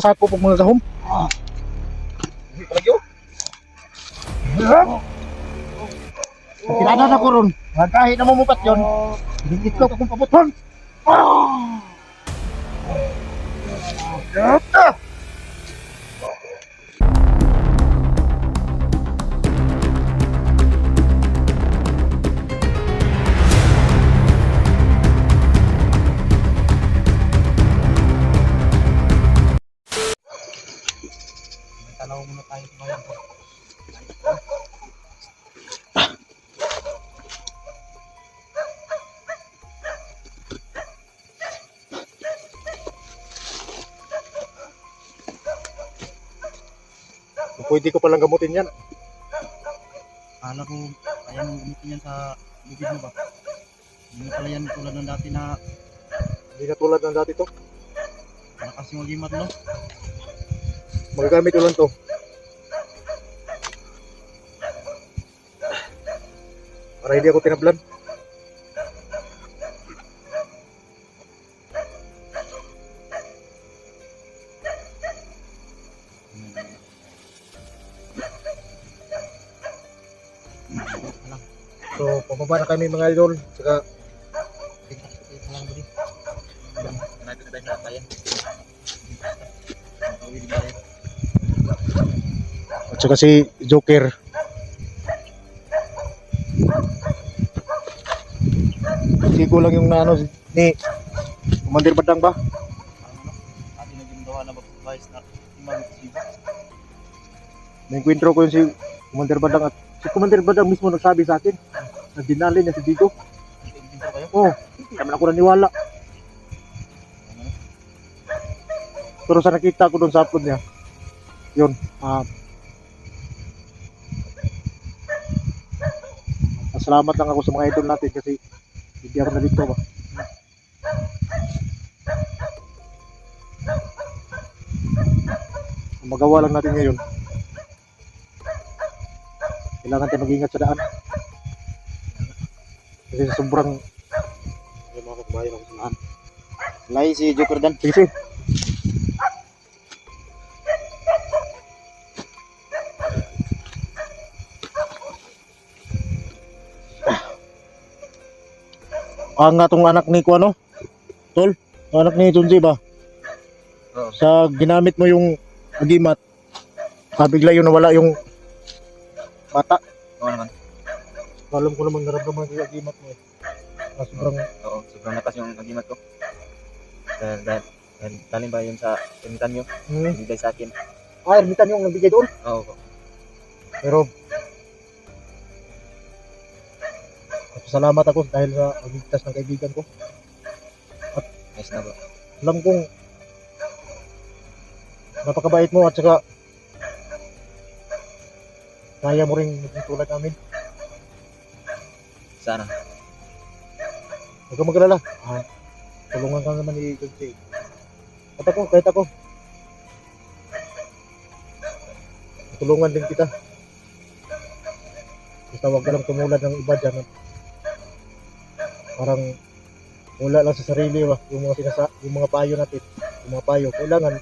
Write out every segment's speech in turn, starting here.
Sako pag mga gahom. Lagi oh. Kilala na ko ron. Kahit na mamupat yun, itlog akong pabuton. Tanaw muna tayo sa bayan ko. Pwede ko palang gamutin yan. Akala ko kaya mong gamitin yan sa bibig mo ba? Hindi na pala yan tulad ng dati na Hindi na tulad ng dati to. malakas yung agimat no? Magagamit ko lang to. Para hindi ako tinablan. So, pababa na kami mga idol. Saka, Lang ba di? Nandito na tayo sa bayan. Tawid ba yan? at saka si Joker. Hindi ko lang yung naano ni Commander Badang ba? Atin na ginagawa na mag-advise na imag-isiba. Nainkwentro ko yun si Commander Badang at si Commander Badang mismo nagsabi sa akin na dinali niya si Digo. Dito kayo? Oh, hindi naman ako naniwala. Pero sa nakita ko doon sa upload niya, yun, salamat lang ako sa mga idol natin kasi hindi ako nalito ba. Ang magawa lang natin ngayon, kailangan tayo mag-ingat sa daan. Kasi sobrang Yung mga kabayan ako sanahan. Lahi si Joker Dan. sige. Ang atong anak ni Kuano, Tol, anak ni Junji ba? Oo. Sa ginamit mo yung agimat, bigla yun nawala yung bata. Oo naman. Alam ko naman naramdaman yung agimat mo. Sobrang Oo, sobrang lakas yung agimat ko. Dahil galing ba yun sa pinitan nyo? Binigay sa akin. ermitan yung nabigay doon. Oo. Pero salamat ako dahil sa pagligtas ng kaibigan ko. Nice na bro. Alam kong napakabait mo at saka kaya mo rin maging tulad namin. Sana. Huwag kang mag-alala. Tulungan ka naman ni Junji. Kahit ako. Tulungan din kita. Basta huwag ka lang tumulad ng iba dyan. Parang wala lang sa sarili ba? Yung mga payo natin. Yung mga payo. Kailangan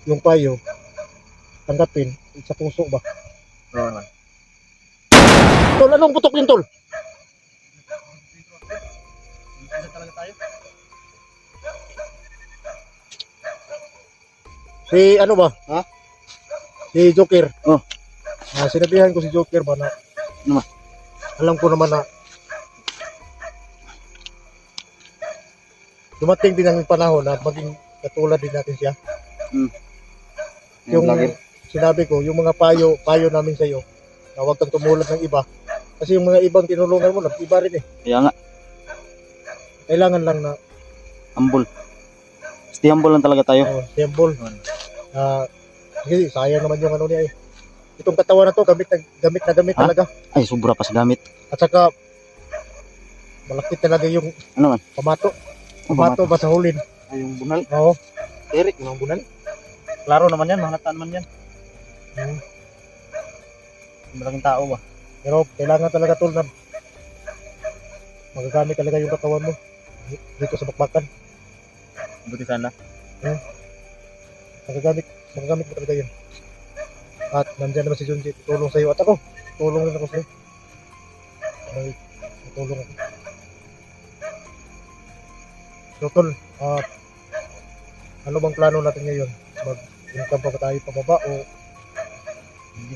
yung payo tanggapin sa puso ba? Oo naman. Tol, anong putok yun, Tol? Dito na talaga tayo. Si ano ba? Ha? Si Joker. Oh. Sinabihan ko si Joker ba na Ano ba? alam ko naman na dumating din ang panahon na maging katulad din natin siya. Yung vlogger. sinabi ko, yung mga payo namin sa iyo, na huwag kang tumulad ng iba. Kasi yung mga ibang tinulungan mo, iba rin eh. Kaya nga, Kailangan lang na humble. Stay humble lang talaga tayo. simple. Kasi sayang naman yung ano niya eh. Itong katawan na to, gamit na gamit Ha? talaga. Ay, sobra pa sa gamit. At saka, malaki talaga yung Ano man? pamato. Pamato ba sa hulin? Ay, yung bunal. Oo. Eric, yung bunal. Klaro naman yan, mga nataan naman yan. Hmm. Malaking tao ba? Pero kailangan talaga tol na magagamit talaga yung katawan mo dito sa bakbakan. Buti sana. magagamit mo talaga yun. At nandiyan naman si Junji, tutulong sa'yo. At ako, tulong rin ako sa'yo. May tutulong ako. So tol, ano bang plano natin ngayon? Mag-income pa ba tayo pababa o Hindi.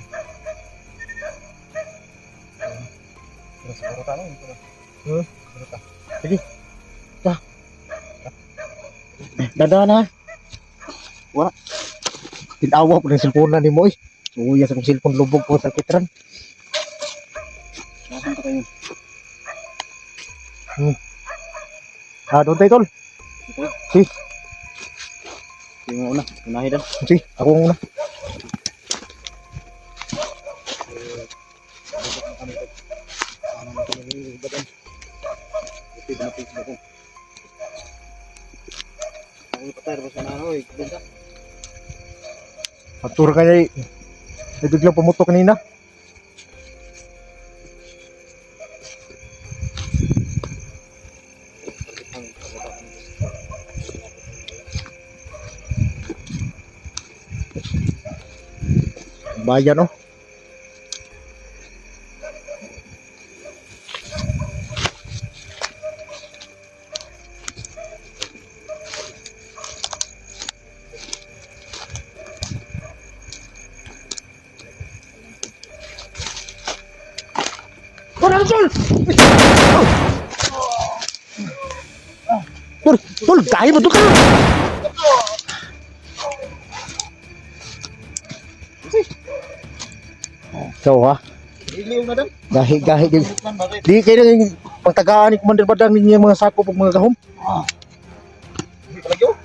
Pero siguro tayo. Siguro ta. dadaan ha? Wala. Tinawa ko ng cellphone na ni mo eh. Uya sa kong cellphone lubog ko sa kitran. Nasaan pa kayo? Doon tayo tol. Ito. Si, Yung una. Unahin daw. si, ako muna. Atur kaya eh. May biglang pumutok kanina. Bayan no. Tol! Tol, kaya mo to ka! So ha? Iliw na daw. Gahi din. Bakit? Di kayo nang pagtagaan ni Commander Badang ninyo yung mga sako pag mga gahom. Hindi pala yun.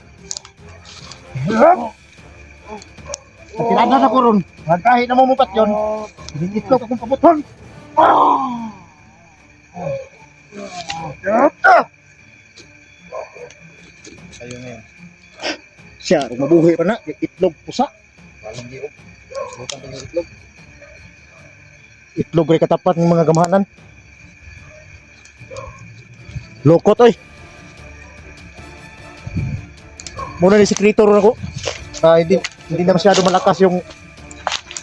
Tinadaan ako ron. Kahit na mamupat yun. Hinitlog akong kabuton. Kayo ngayon. Siya, kung mabuhay pa na, itlog pusa. Walang diop. Bukan kayo itlog. Itlog rin katapat ng mga gamahanan. Lokot oy. Muna ni sekretor ako. Hindi na masyado malakas yung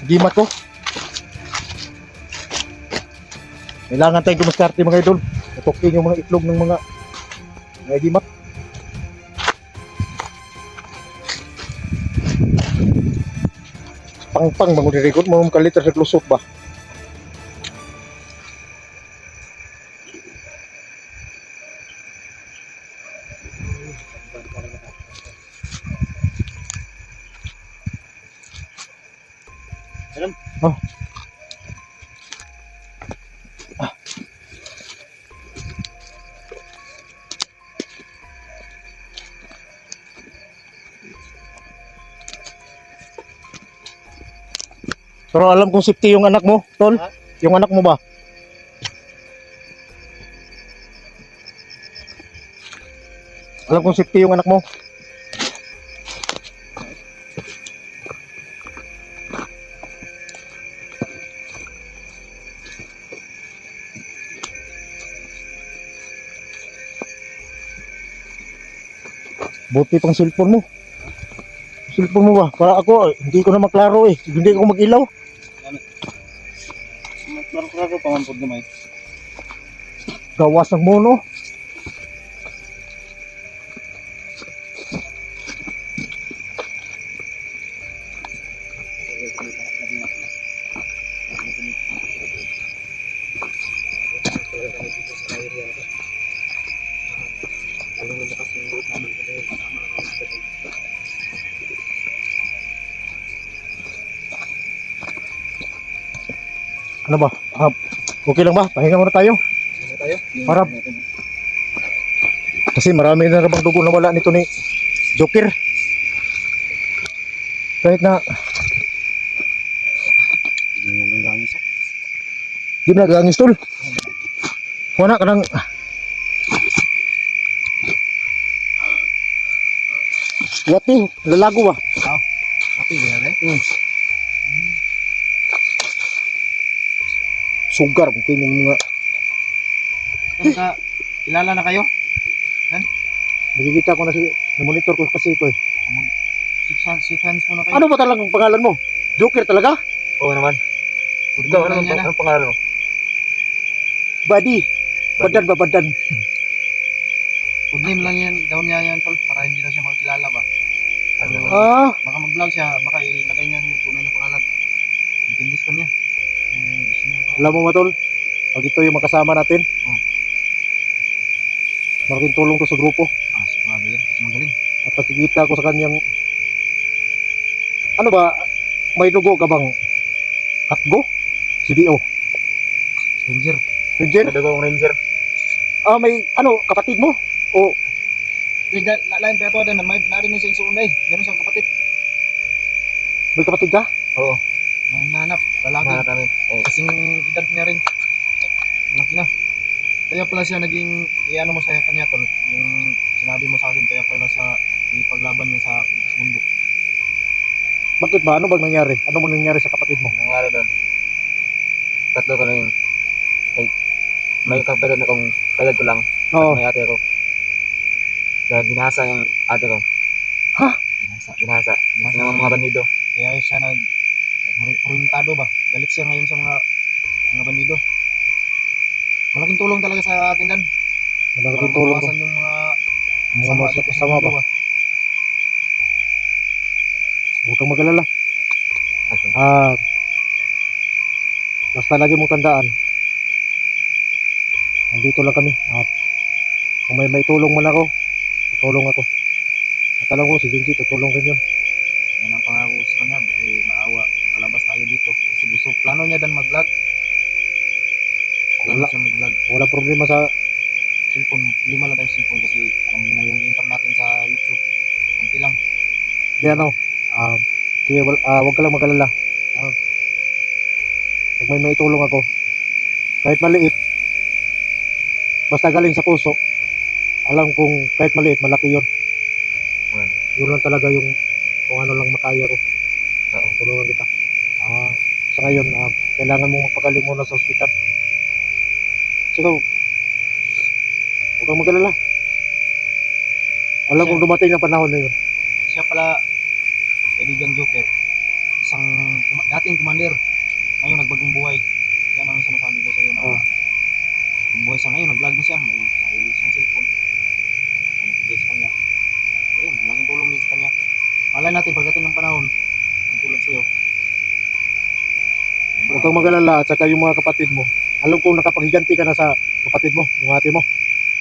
gimat ko. Kailangan tayong dumaskarte mga idol. Tutukin yung mga itlog ng mga gimat. Pang bangun dirikot mo kaliter sa lusot ba? Alam? Oh. Pero alam kong safety yung anak mo, Tol? Ha? Yung anak mo ba? Alam kong safety yung anak mo. Buti pang cellphone mo. Cellphone mo ba? Para ako, hindi ko na maklaro eh. Hindi ko mag-ilaw. Laro-laro pamampod na may. Gawas ng mono. Ano ba? Okay lang ba? Pahinga muna tayo. Ano tayo? Para- Kasi marami na namang dugo na wala nito ni Joker. Kahit na Yung langis ah. di na nagangis tol. Wala ka nang wati, lalago ba? Happy ba rin? Sugar kung tingin mga Kilala na kayo? nakikita ko na si na monitor ko kasi ito eh. Si Shake hands muna kayo. Ano ba talagang pangalan mo? Joker talaga? Oo naman. Good Ikaw, name lang yan, anong pangalan mo? Buddy. Badan ba, badan? Good name lang yan. Daw niya yan, tol. Para hindi na siya makakilala ba. Ano? Ah, Baka mag-vlog siya. Baka ilagay niya yung tunay na pangalan. Depende sa kanya. Gusto niya pa. alam mo ba, tol? Pag ito yung makasama natin, Oh. malaking tulong to sa grupo. Sigurado yan. Kasi magaling. At nakikita ko sa kanyang, ano ba, may dugo ka bang Katgo? CDO? Stranger. Ranger? Nadagong ranger. Ah, may, ano, kapatid mo? O, Lain pa ito din. Narin niya sa isunday. Meron siyang kapatid. may kapatid ka? Oo. Nanap. Lalaki. Nahanap namin. Eh, Kasing edad niya rin. Malaki na. Kaya pala siya naging, ano mo sa kanya tol, yung sinabi mo sa akin, kaya pala siya ipaglaban niya sa bundok. Bakit ba? Ano bang nangyari? Ano bang nangyari sa kapatid mo? nangyari doon. Tatlo ko na yun. Ay, may kapatid na kong kagad ko lang. Oo. May ate ko. Dahil binasa yung ate ko. Ha? Binasa. Ng mga bandido. Kaya siya nag-orientado ba? Galit siya ngayon sa mga bandido. Malaking tulong talaga sa atin dan. Malaking tulong ko. Mabawasan yung mga Mga dito sa masama mundo, ba? Huwag kang mag-alala. Okay. Basta lagi mong tandaan. Nandito lang kami. At kung may tulong man ako, tutulong ako. At alam ko, si Junji, tutulong rin yun. Yan ang pangako sa kanya, maawa. Kalabas tayo dito. Kasi gusto, plano niya dan mag-vlog. Plano Wala. siya mag-vlog. Wala problema sa, Cellphone, 5 lang tayong cellphone kasi alam mo na yung income natin sa YouTube. Kunti lang. yan o. Sige, huwag ka lang mag-alala. Pag may tulong ako, kahit maliit, basta galing sa puso, alam kong kahit maliit, malaki yun. Okay. Yun lang talaga yung kung ano lang makaya ko. Oo. Tulungan kita. Sa ngayon, kailangan mo magpagaling muna sa ospital. So, huwag kang mag-alala. Alam kong dumating ang panahon na yun. Siya pala, kaibigang Joker. Isang dating commander. Ngayon nagbagong buhay. Yan ang sinasabi ko sa iyo na ang buhay sa ngayon, nag-vlog na siya. May sarili siyang cellphone. Ano bigay sa kanya. Ayun, malaking tulong din sa kanya. Malay natin pagdating ng panahon, ang tulad sa iyo. Huwag kang mag-alala at saka yung mga kapatid mo. Alam kong nakapaghiganti ka na sa kapatid mo, yung ate mo.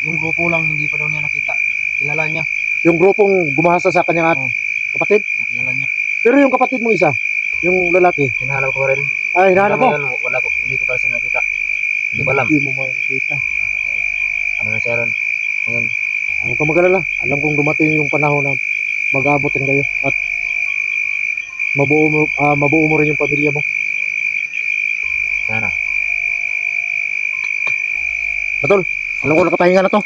Yung grupo lang, hindi pa daw niya nakita. Kilala niya. Yung grupong gumahasa sa kanyang kapatid. Kilala niya. Pero yung kapatid mo isa, yung lalaki, Hinahanap ko rin. hinahanap mo. Hanggang ngayon, hindi ko pa siya nakita. Hindi ko alam. Hindi mo makikita. Ano na siya ron. Ngayon, Huwag kang mag-alala. Alam kong dumating yung panahon na mag-aabot rin kayo at mabuo mo rin yung pamilya mo. sana. Batol, alam ko nakapahinga na to.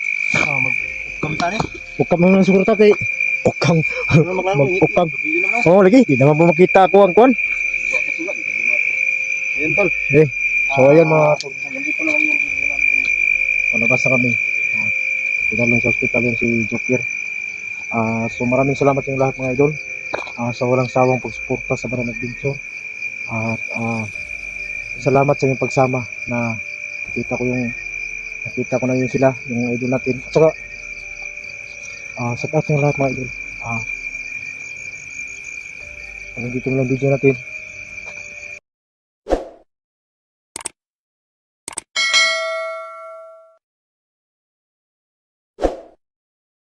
Magkamta niya. Huwag kang mga siguro kay huwag kang magpukang. Oo, lagi. Di naman po makita ako ang kuwan. Ayan tol. So, ayan mga Nandito na lang yung video natin. palabas na kami. Pinalong sa hospital yun si Joker. So maraming salamat yung lahat mga idol. Sa walang sawang pagsuporta sa Barang Adventure. At salamat sa inyong pagsama na nakita ko na yun sila, yung idol natin. At saka sa ating lahat mga idol. Hanggang dito na lang video natin.